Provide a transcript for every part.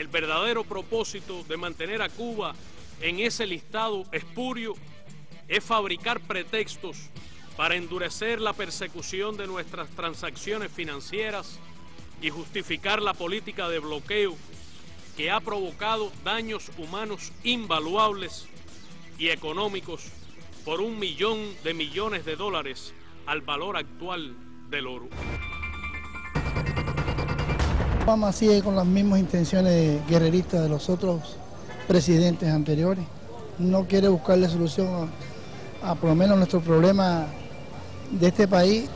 El verdadero propósito de mantener a Cuba en ese listado espurio es fabricar pretextos para endurecer la persecución de nuestras transacciones financieras y justificar la política de bloqueo que ha provocado daños humanos invaluables y económicos por $1 millón de millones al valor actual del oro. Obama sigue con las mismas intenciones guerreristas de los otros presidentes anteriores. No quiere buscarle solución a por lo menos nuestro problema de este país.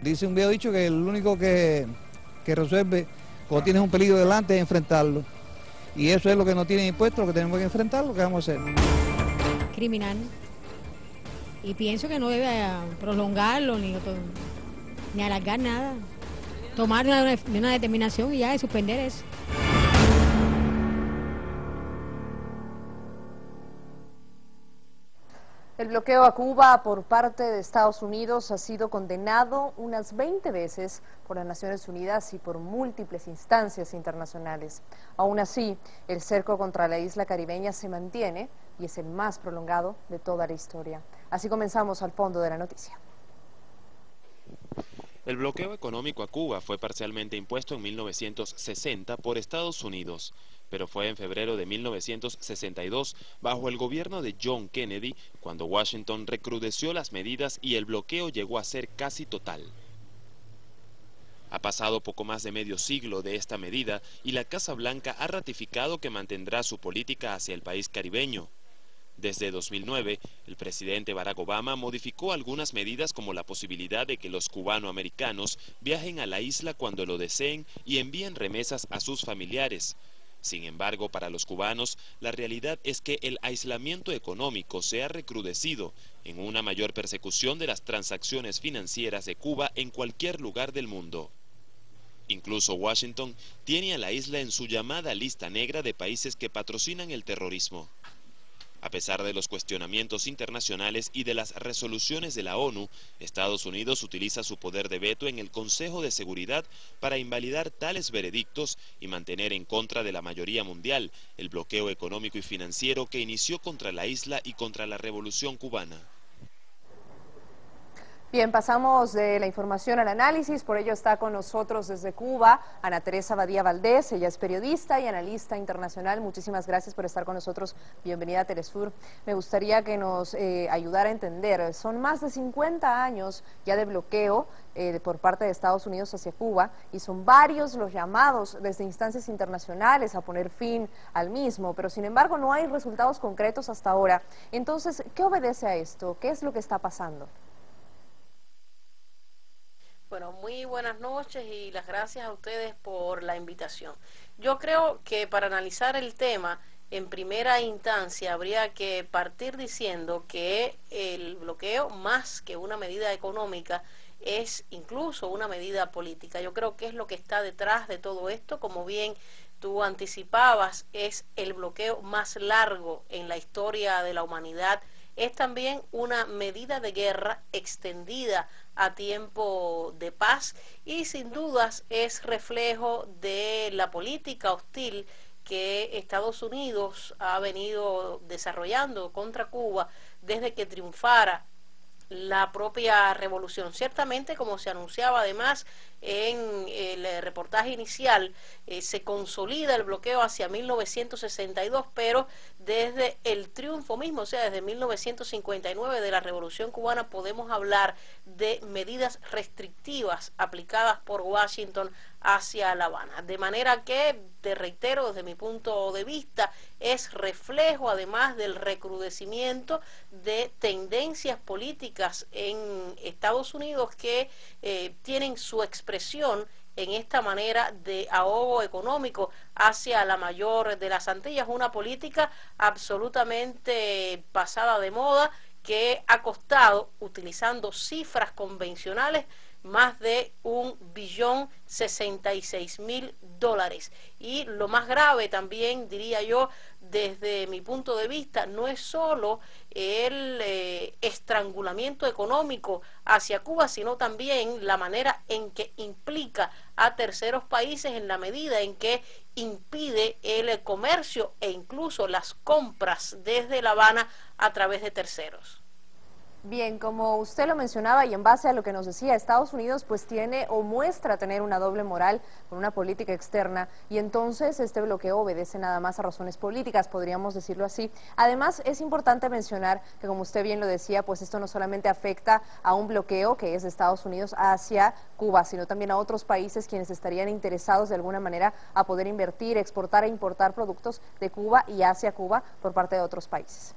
Dice un viejo dicho que el único que resuelve cuando tienes un peligro delante es enfrentarlo. Y eso es lo que no tienen impuesto, lo que tenemos que enfrentar, lo que vamos a hacer. Criminal. Y pienso que no debe prolongarlo ni alargar nada. Tomar una determinación y ya de suspender eso. El bloqueo a Cuba por parte de Estados Unidos ha sido condenado unas 20 veces por las Naciones Unidas y por múltiples instancias internacionales. Aún así, el cerco contra la isla caribeña se mantiene y es el más prolongado de toda la historia. Así comenzamos al fondo de la noticia. El bloqueo económico a Cuba fue parcialmente impuesto en 1960 por Estados Unidos, pero fue en febrero de 1962, bajo el gobierno de John Kennedy, cuando Washington recrudeció las medidas y el bloqueo llegó a ser casi total. Ha pasado poco más de medio siglo de esta medida y la Casa Blanca ha ratificado que mantendrá su política hacia el país caribeño. Desde 2009, el presidente Barack Obama modificó algunas medidas como la posibilidad de que los cubanoamericanos viajen a la isla cuando lo deseen y envíen remesas a sus familiares. Sin embargo, para los cubanos, la realidad es que el aislamiento económico se ha recrudecido en una mayor persecución de las transacciones financieras de Cuba en cualquier lugar del mundo. Incluso Washington tiene a la isla en su llamada lista negra de países que patrocinan el terrorismo. A pesar de los cuestionamientos internacionales y de las resoluciones de la ONU, Estados Unidos utiliza su poder de veto en el Consejo de Seguridad para invalidar tales veredictos y mantener en contra de la mayoría mundial el bloqueo económico y financiero que inició contra la isla y contra la Revolución Cubana. Bien, pasamos de la información al análisis, por ello está con nosotros desde Cuba Ana Teresa Badía Valdés, ella es periodista y analista internacional. Muchísimas gracias por estar con nosotros, bienvenida a Telesur. Me gustaría que nos ayudara a entender, son más de 50 años ya de bloqueo por parte de Estados Unidos hacia Cuba y son varios los llamados desde instancias internacionales a poner fin al mismo, pero sin embargo no hay resultados concretos hasta ahora. Entonces, ¿qué obedece a esto? ¿Qué es lo que está pasando? Bueno, muy buenas noches y las gracias a ustedes por la invitación. Yo creo que para analizar el tema, en primera instancia habría que partir diciendo que el bloqueo, más que una medida económica, es incluso una medida política. Yo creo que es lo que está detrás de todo esto, como bien tú anticipabas, es el bloqueo más largo en la historia de la humanidad. Es también una medida de guerra extendida a tiempo de paz y sin dudas es reflejo de la política hostil que Estados Unidos ha venido desarrollando contra Cuba desde que triunfara la propia revolución. Ciertamente, como se anunciaba además en el reportaje inicial, se consolida el bloqueo hacia 1962, pero desde el triunfo mismo, o sea, desde 1959 de la Revolución Cubana, podemos hablar de medidas restrictivas aplicadas por Washington hacia La Habana. De manera que, te reitero, desde mi punto de vista, es reflejo además del recrudecimiento de tendencias políticas en Estados Unidos que tienen su expresión en esta manera de ahogo económico hacia la mayor de las Antillas, una política absolutamente pasada de moda que ha costado, utilizando cifras convencionales, más de $1.066.000.000. Y lo más grave también, diría yo, desde mi punto de vista, no es solo el estrangulamiento económico hacia Cuba, sino también la manera en que implica a terceros países en la medida en que impide el comercio e incluso las compras desde La Habana a través de terceros. Bien, como usted lo mencionaba y en base a lo que nos decía, Estados Unidos pues tiene o muestra tener una doble moral con una política externa y entonces este bloqueo obedece nada más a razones políticas, podríamos decirlo así. Además, es importante mencionar que, como usted bien lo decía, pues esto no solamente afecta a un bloqueo que es de Estados Unidos hacia Cuba, sino también a otros países quienes estarían interesados de alguna manera a poder invertir, exportar e importar productos de Cuba y hacia Cuba por parte de otros países.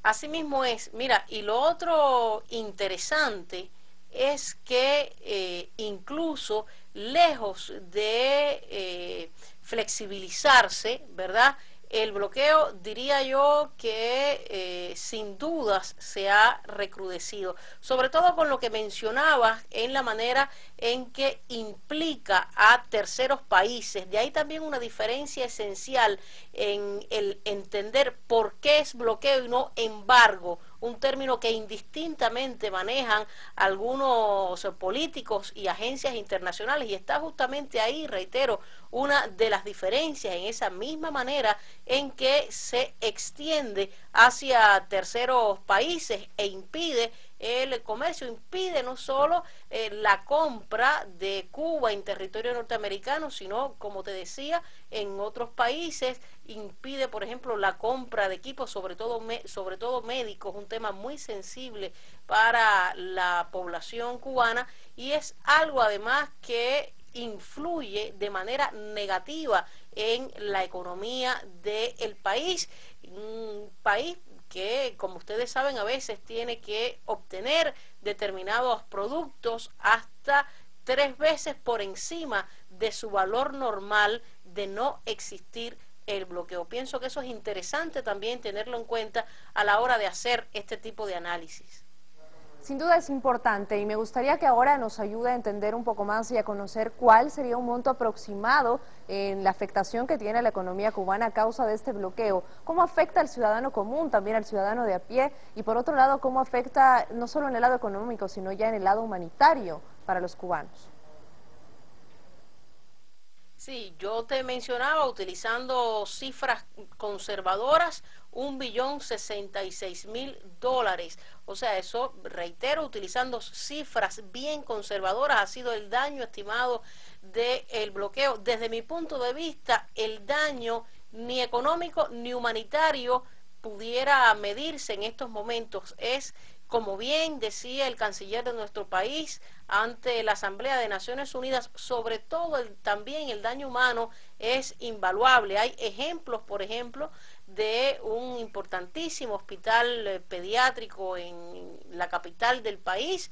Así mismo es. Mira, y lo otro interesante es que incluso lejos de flexibilizarse, ¿verdad?, el bloqueo, diría yo que sin dudas se ha recrudecido, sobre todo con lo que mencionabas en la manera en que implica a terceros países. De ahí también una diferencia esencial en el entender por qué es bloqueo y no embargo, un término que indistintamente manejan algunos políticos y agencias internacionales, y está justamente ahí, reitero, una de las diferencias en esa misma manera en que se extiende hacia terceros países e impide el comercio, impide no solo la compra de Cuba en territorio norteamericano, sino, como te decía, en otros países, impide, por ejemplo, la compra de equipos, sobre todo médicos, un tema muy sensible para la población cubana, y es algo además que influye de manera negativa en la economía del país, un país que, como ustedes saben, a veces tiene que obtener determinados productos hasta 3 veces por encima de su valor normal de no existir el bloqueo. Pienso que eso es interesante también tenerlo en cuenta a la hora de hacer este tipo de análisis. Sin duda es importante y me gustaría que ahora nos ayude a entender un poco más y a conocer cuál sería un monto aproximado en la afectación que tiene la economía cubana a causa de este bloqueo. ¿Cómo afecta al ciudadano común, también al ciudadano de a pie? Y por otro lado, ¿cómo afecta no solo en el lado económico, sino ya en el lado humanitario para los cubanos? Sí, yo te mencionaba, utilizando cifras conservadoras, $1.066.000. O sea, eso, reitero, utilizando cifras bien conservadoras, ha sido el daño estimado del bloqueo. Desde mi punto de vista, el daño ni económico ni humanitario pudiera medirse en estos momentos. Es, como bien decía el canciller de nuestro país ante la Asamblea de Naciones Unidas, sobre todo también el daño humano es invaluable. Hay ejemplos, por ejemplo, de un importantísimo hospital pediátrico en la capital del país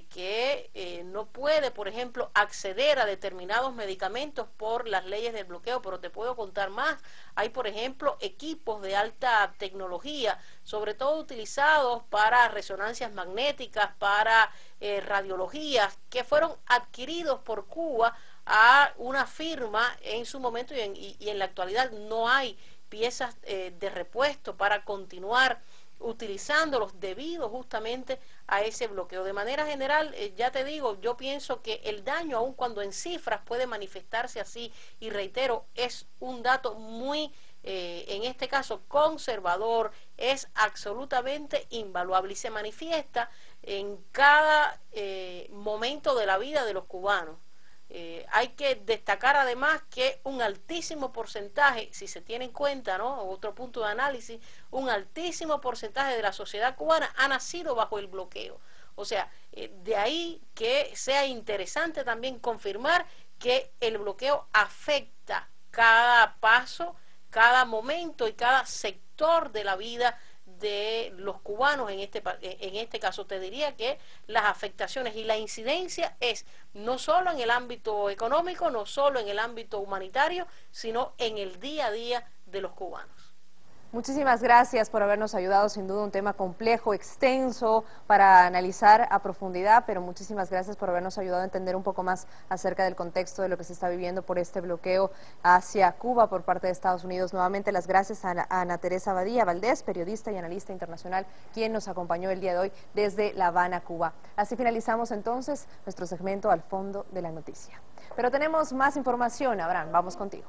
que no puede, por ejemplo, acceder a determinados medicamentos por las leyes del bloqueo, pero te puedo contar más. Hay, por ejemplo, equipos de alta tecnología, sobre todo utilizados para resonancias magnéticas, para radiologías, que fueron adquiridos por Cuba a una firma en su momento y en la actualidad no hay piezas de repuesto para continuar utilizándolos debido justamente a ese bloqueo. De manera general, ya te digo, yo pienso que el daño, aun cuando en cifras puede manifestarse así, y reitero, es un dato muy, en este caso, conservador, es absolutamente invaluable y se manifiesta en cada momento de la vida de los cubanos. Hay que destacar además que un altísimo porcentaje, si se tiene en cuenta, ¿no?, otro punto de análisis, un altísimo porcentaje de la sociedad cubana ha nacido bajo el bloqueo. O sea, de ahí que sea interesante también confirmar que el bloqueo afecta cada paso, cada momento y cada sector de la vida de los cubanos. En este caso te diría que las afectaciones y la incidencia es no solo en el ámbito económico, no solo en el ámbito humanitario, sino en el día a día de los cubanos. Muchísimas gracias por habernos ayudado, sin duda un tema complejo, extenso, para analizar a profundidad, pero muchísimas gracias por habernos ayudado a entender un poco más acerca del contexto de lo que se está viviendo por este bloqueo hacia Cuba por parte de Estados Unidos. Nuevamente las gracias a Ana Teresa Badía Valdés, periodista y analista internacional, quien nos acompañó el día de hoy desde La Habana, Cuba. Así finalizamos entonces nuestro segmento Al Fondo de la Noticia. Pero tenemos más información, Abraham, vamos contigo.